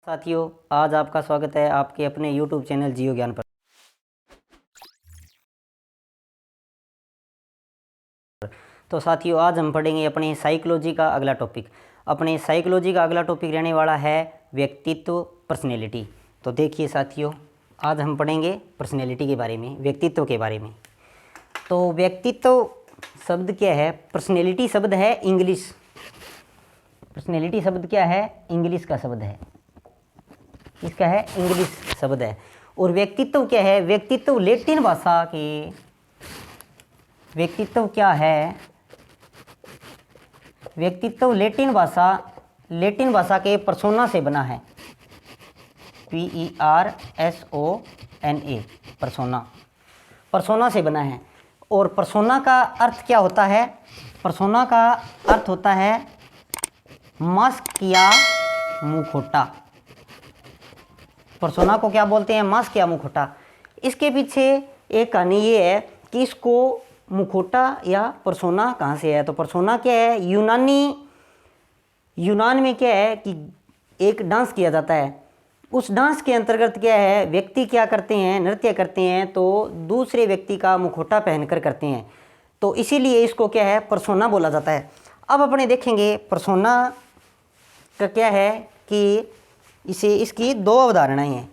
साथियों, आज आपका स्वागत है आपके अपने YouTube चैनल जियो ज्ञान पर। तो साथियों, आज हम पढ़ेंगे अपने साइकोलॉजी का अगला टॉपिक। अपने साइकोलॉजी का अगला टॉपिक रहने वाला है व्यक्तित्व, पर्सनैलिटी। तो देखिए साथियों, आज हम पढ़ेंगे पर्सनैलिटी के बारे में, व्यक्तित्व के बारे में। तो व्यक्तित्व शब्द क्या है? पर्सनैलिटी शब्द है इंग्लिश। पर्सनैलिटी शब्द क्या है? इंग्लिश का शब्द है, इसका है इंग्लिश शब्द है। और व्यक्तित्व क्या है? व्यक्तित्व लैटिन भाषा के, व्यक्तित्व क्या है? व्यक्तित्व लैटिन भाषा के पर्सोना से बना है। PERSONA, पर्सोना से बना है। और पर्सोना का अर्थ क्या होता है? पर्सोना का अर्थ होता है मास्क या मुखौटा। पर्सोना को क्या बोलते हैं? मास्क या मुखौटा। इसके पीछे एक कहानी ये है कि इसको मुखौटा या पर्सोना कहाँ से है? तो पर्सोना क्या है? यूनान में क्या है कि एक डांस किया जाता है। उस डांस के अंतर्गत क्या है, व्यक्ति क्या करते हैं? नृत्य करते हैं, तो दूसरे व्यक्ति का मुखौटा पहनकर करते हैं। तो इसीलिए इसको क्या है? पर्सोना बोला जाता है। अब अपने देखेंगे पर्सोना का क्या है कि इसकी दो अवधारणाएं हैं।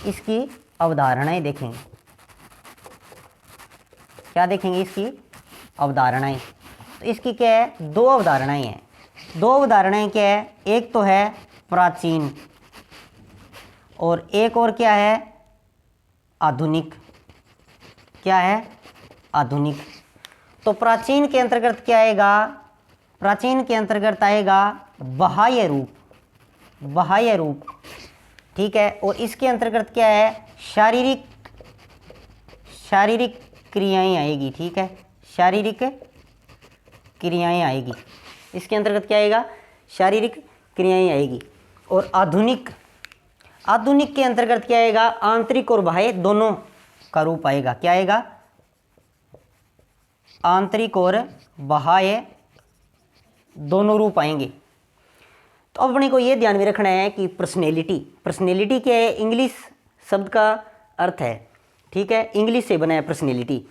इसकी अवधारणाएं देखेंगे, क्या देखेंगे? इसकी अवधारणाएं। तो इसकी क्या है? दो अवधारणाएं हैं। दो अवधारणाएं क्या है? एक तो है प्राचीन और एक और क्या है? आधुनिक। क्या है? आधुनिक। तो प्राचीन के अंतर्गत क्या आएगा? प्राचीन के अंतर्गत आएगा बाह्य रूप, बाह्य रूप, ठीक है। और इसके अंतर्गत क्या है? शारीरिक क्रियाएं आएगी, ठीक है। शारीरिक क्रियाएं आएगी, इसके अंतर्गत क्या आएगा? शारीरिक क्रियाएं आएगी। और आधुनिक के अंतर्गत क्या आएगा? आंतरिक और बाह्य दोनों का रूप आएगा। क्या आएगा? आंतरिक और बाह्य दोनों रूप आएंगे। तो अब अपने को ये ध्यान में रखना है कि पर्सनैलिटी क्या है? इंग्लिश शब्द का अर्थ है, ठीक है। इंग्लिश से बना है पर्सनैलिटी।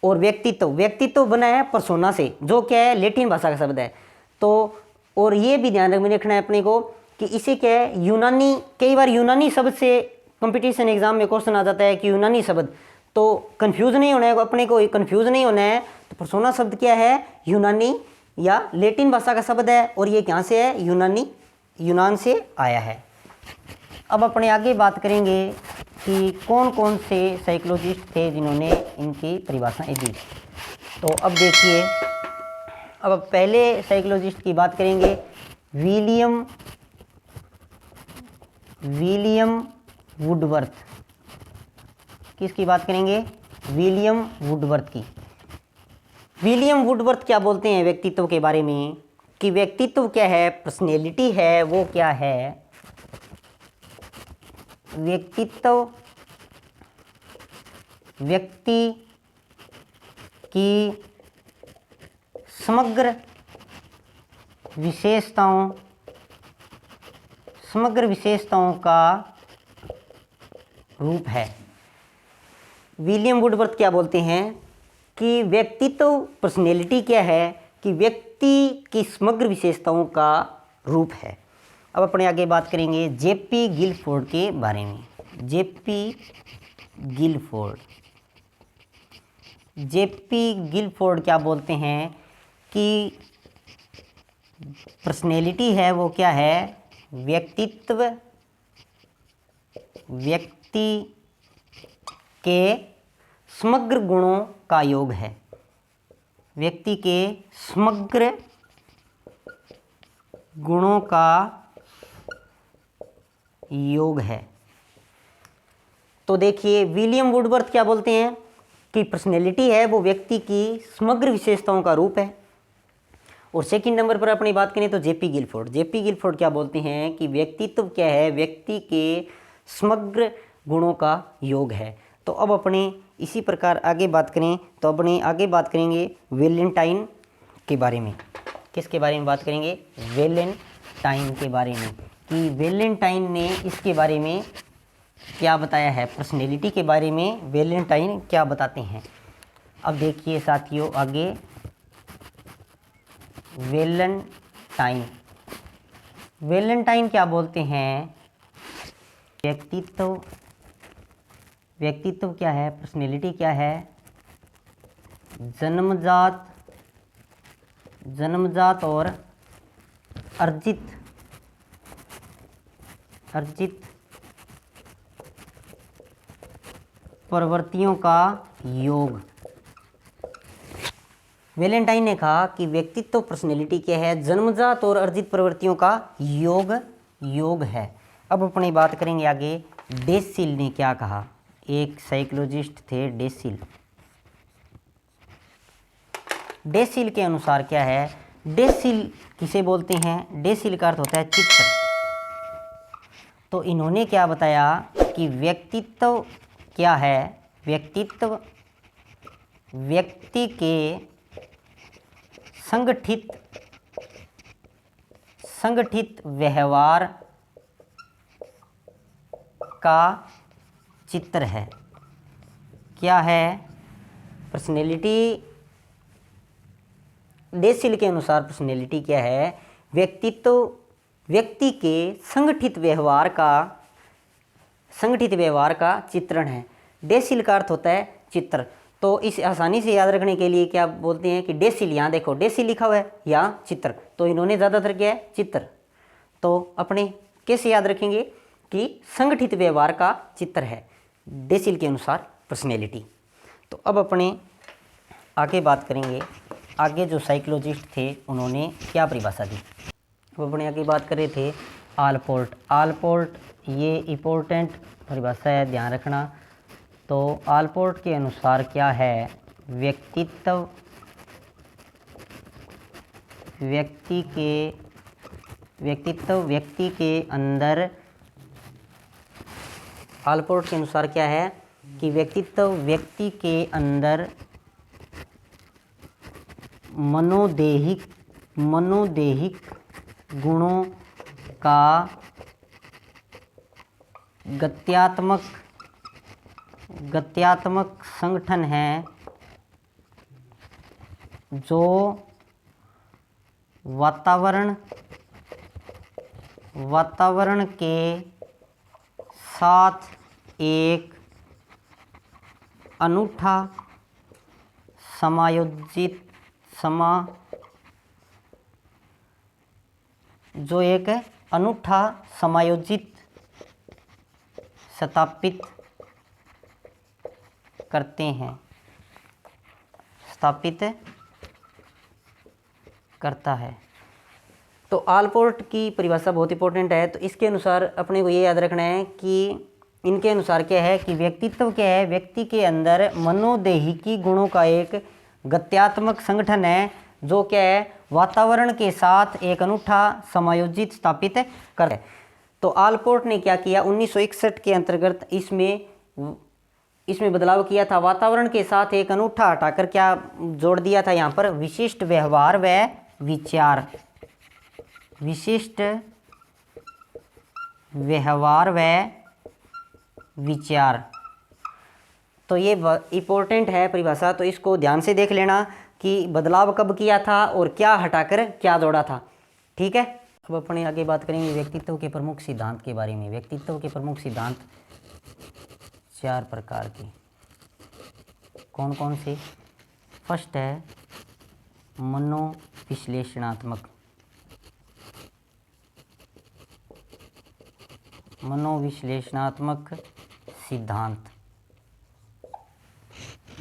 और व्यक्तित्व बना है पर्सोना से, जो क्या है? लैटिन भाषा का शब्द है। तो और ये भी ध्यान में रखना है अपने को कि इसे क्या है? यूनानी, कई बार यूनानी शब्द से कंपटीशन एग्जाम में क्वेश्चन आ जाता है कि यूनानी शब्द, तो कंफ्यूज नहीं होना है अपने को, कंफ्यूज नहीं होना है। तो पर्सोना शब्द क्या है? यूनानी या लैटिन भाषा का शब्द है। और ये कहाँ से है? यूनान से आया है। अब अपने आगे बात करेंगे कि कौन कौन से साइकोलॉजिस्ट थे जिन्होंने इनकी परिभाषाएं दी। तो अब देखिए, अब पहले साइकोलॉजिस्ट की बात करेंगे, विलियम वुडवर्थ। किसकी बात करेंगे? विलियम वुडवर्थ की। विलियम वुडवर्थ क्या बोलते हैं व्यक्तित्व के बारे में कि व्यक्तित्व क्या है? पर्सनैलिटी है वो क्या है? व्यक्तित्व व्यक्ति की समग्र विशेषताओं का रूप है। विलियम वुडवर्थ क्या बोलते हैं कि व्यक्तित्व, पर्सनैलिटी क्या है कि व्यक्ति की समग्र विशेषताओं का रूप है। अब अपने आगे बात करेंगे जेपी गिलफोर्ड के बारे में। जेपी गिलफोर्ड क्या बोलते हैं कि पर्सनैलिटी है वो क्या है? व्यक्तित्व व्यक्ति के समग्र गुणों का योग है। व्यक्ति के समग्र गुणों का योग है। तो देखिए, विलियम वुडवर्थ क्या बोलते हैं कि पर्सनैलिटी है वो व्यक्ति की समग्र विशेषताओं का रूप है। और सेकंड नंबर पर अपनी बात करें तो जेपी गिलफोर्ड क्या बोलते हैं कि व्यक्तित्व क्या है? व्यक्ति के समग्र गुणों का योग है। तो अब अपने इसी प्रकार आगे बात करें तो अपने आगे बात करेंगे वैलेंटाइन के बारे में। किसके बारे में बात करेंगे? वैलेंटाइन के बारे में। कि वैलेंटाइन ने इसके बारे में क्या बताया है, पर्सनैलिटी के बारे में वैलेंटाइन क्या बताते हैं। अब देखिए साथियों आगे, वैलेंटाइन वैलेंटाइन क्या बोलते हैं, व्यक्तित्व क्या है, पर्सनैलिटी क्या है, जन्मजात और अर्जित प्रवृत्तियों का योग। वैलेंटाइन ने कहा कि व्यक्तित्व पर्सनैलिटी क्या है, जन्मजात और अर्जित प्रवृत्तियों का योग है। अब अपनी बात करेंगे आगे, डेसिल ने क्या कहा। एक साइकोलॉजिस्ट थे डेसिल के अनुसार क्या है, डेसिल किसे बोलते हैं, डेसिल का अर्थ होता है चित्र। तो इन्होंने क्या बताया कि व्यक्तित्व क्या है, व्यक्तित्व व्यक्ति के संगठित व्यवहार का चित्र है। क्या है, पर्सनैलिटी, डेसिल के अनुसार पर्सनैलिटी क्या है, व्यक्तित्व व्यक्ति के संगठित व्यवहार का चित्रण है। डेसिल का अर्थ होता है चित्र। तो इस आसानी से याद रखने के लिए क्या बोलते हैं कि डेसिल, यहाँ देखो डेसिल लिखा हुआ है, यहाँ चित्र, तो इन्होंने ज़्यादातर क्या है, चित्र। तो अपने कैसे याद रखेंगे कि संगठित व्यवहार का चित्र है डेसिल के अनुसार पर्सनैलिटी। तो अब अपने आगे बात करेंगे, आगे जो साइकोलॉजिस्ट थे उन्होंने क्या परिभाषा दी। अब अपने आगे बात कर रहे थे आलपोर्ट, ये इम्पोर्टेंट परिभाषा है, ध्यान रखना। तो आलपोर्ट के अनुसार क्या है, व्यक्तित्व व्यक्ति के अंदर, आलपोर्ट के अनुसार क्या है कि व्यक्तित्व व्यक्ति के अंदर मनोदेहिक गुणों का गत्यात्मक संगठन है, जो वातावरण के साथ एक अनूठा समायोजित स्थापित करता है। तो आलपोर्ट की परिभाषा बहुत इंपॉर्टेंट है। तो इसके अनुसार अपने को ये याद रखना है कि इनके अनुसार क्या है कि व्यक्तित्व क्या है, व्यक्ति के अंदर मनोदेहिकी गुणों का एक गत्यात्मक संगठन है, जो क्या है, वातावरण के साथ एक अनूठा समायोजित स्थापित कर है। तो आलपोर्ट ने क्या किया, 1961 के अंतर्गत इसमें बदलाव किया था। वातावरण के साथ एक अनूठा हटाकर क्या जोड़ दिया था, यहाँ पर विशिष्ट व्यवहार व विचार, विशिष्ट व्यवहार व विचार। तो ये इम्पोर्टेंट है परिभाषा, तो इसको ध्यान से देख लेना कि बदलाव कब किया था और क्या हटाकर क्या जोड़ा था। ठीक है। अब अपने आगे बात करेंगे व्यक्तित्व के प्रमुख सिद्धांत के बारे में। व्यक्तित्व के प्रमुख सिद्धांत 4 प्रकार के, कौन कौन से। फर्स्ट है मनोविश्लेषणात्मक सिद्धांत।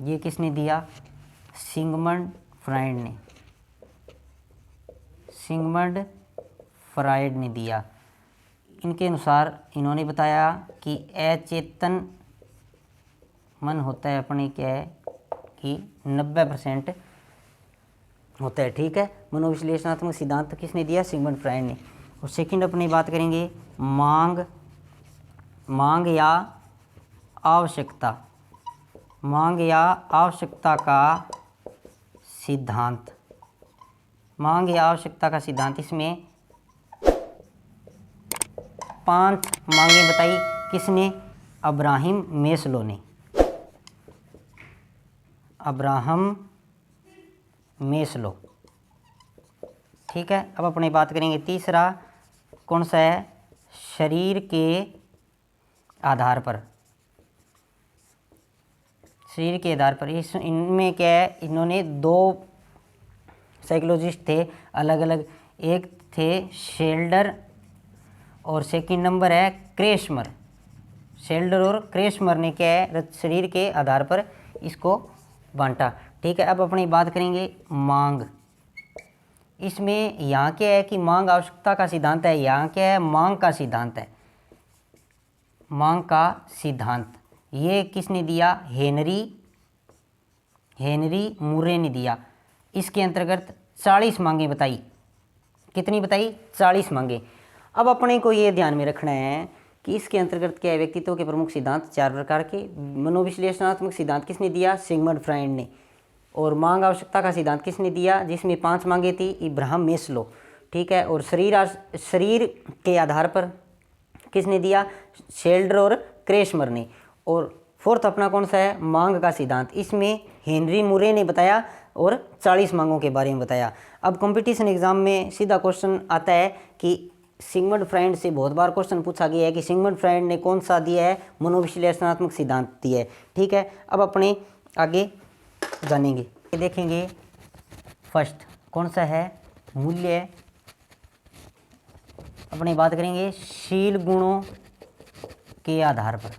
ये किसने दिया, सिगमंड फ्रायड ने दिया। इनके अनुसार इन्होंने बताया कि अचेतन मन होता है अपने क्या है कि 90% होता है। ठीक है। मनोविश्लेषणात्मक सिद्धांत किसने दिया, सिगमंड फ्रायड ने। और सेकंड अपनी बात करेंगे मांग या आवश्यकता का सिद्धांत। मांग या आवश्यकता का सिद्धांत, इसमें 5 मांगे बताई किसने? अब्राहम मेस्लो ने। Abraham Maslow. ठीक है, अब अपनी बात करेंगे तीसरा कौन सा है? शरीर के आधार पर। शरीर के आधार पर इनमें क्या है, इन्होंने 2 साइकोलॉजिस्ट थे अलग अलग, एक थे शेल्डर और सेकंड नंबर है क्रेशमर। शेल्डर और क्रेशमर ने क्या है, शरीर के आधार पर इसको बांटा। ठीक है, अब अपनी बात करेंगे मांग। इसमें यहाँ क्या है कि मांग आवश्यकता का सिद्धांत है, यहाँ क्या है? मांग का सिद्धांत है। मांग का सिद्धांत ये किसने दिया? हेनरी मुरे ने दिया। इसके अंतर्गत 40 मांगे बताई। कितनी बताई? 40 मांगे। अब अपने को ये ध्यान में रखना है कि इसके अंतर्गत क्या है? व्यक्तित्व के प्रमुख सिद्धांत 4 प्रकार के। मनोविश्लेषणात्मक सिद्धांत किसने दिया? सिगमंड फ्रायड ने। और मांग आवश्यकता का सिद्धांत किसने दिया? जिसमें 5 मांगे थी, इब्राहम मेस्लो। ठीक है, और शरीर के आधार पर किसने दिया? शेल्डर और क्रेशमर ने। और फोर्थ अपना कौन सा है? मांग का सिद्धांत। इसमें हेनरी मुरे ने बताया और 40 मांगों के बारे में बताया। अब कंपटीशन एग्जाम में सीधा क्वेश्चन आता है कि सिगमंड फ्रायड से बहुत बार क्वेश्चन पूछा गया है कि सिगमंड फ्रायड ने कौन सा दिया है? मनोविश्लेषणात्मक सिद्धांत दिया है। ठीक है, अब अपने आगे जानेंगे, देखेंगे फर्स्ट कौन सा है? मूल्य। अपनी बात करेंगे शील गुणों के आधार पर।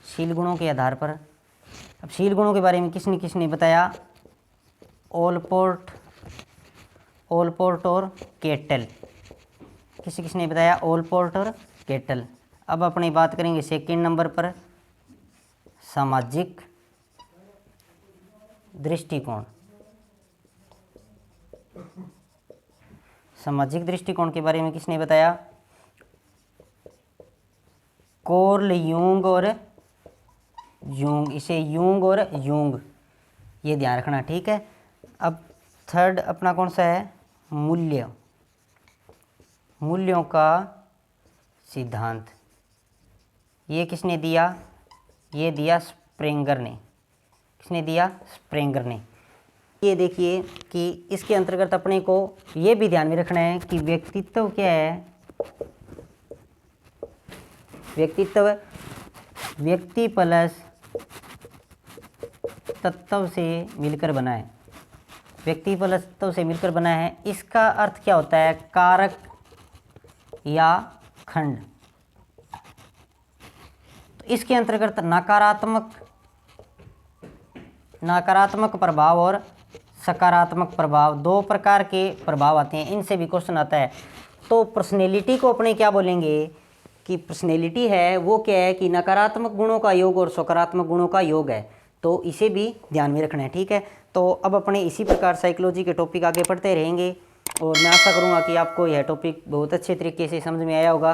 शील गुणों के आधार पर। अब शील गुणों के बारे में किसने किसने बताया? ओलपोर्ट और केटल। किसने बताया? ओलपोर्ट और केटल। अब अपनी बात करेंगे सेकंड नंबर पर सामाजिक दृष्टिकोण। सामाजिक दृष्टिकोण के बारे में किसने बताया? कार्ल यूंग और यूंग। इसे यूंग और यूंग, ये ध्यान रखना। ठीक है, अब थर्ड अपना कौन सा है? मूल्यों का सिद्धांत। ये किसने दिया? ये दिया स्प्रेंगर ने। किसने दिया? स्प्रेंगर ने। ये देखिए कि इसके अंतर्गत अपने को ये भी ध्यान में रखना है कि व्यक्तित्व क्या है? व्यक्तित्व व्यक्ति प्लस तत्व से मिलकर बना है। व्यक्ति प्लस तत्व से मिलकर बना है। इसका अर्थ क्या होता है? कारक या खंड। तो इसके अंतर्गत नकारात्मक प्रभाव और सकारात्मक प्रभाव, 2 प्रकार के प्रभाव आते हैं। इनसे भी क्वेश्चन आता है। तो पर्सनैलिटी को अपने क्या बोलेंगे कि पर्सनैलिटी है वो क्या है कि नकारात्मक गुणों का योग और सकारात्मक गुणों का योग है। तो इसे भी ध्यान में रखना है। ठीक है, तो अब अपने इसी प्रकार साइकोलॉजी के टॉपिक आगे पढ़ते रहेंगे और मैं आशा करूँगा कि आपको यह टॉपिक बहुत अच्छे तरीके से समझ में आया होगा।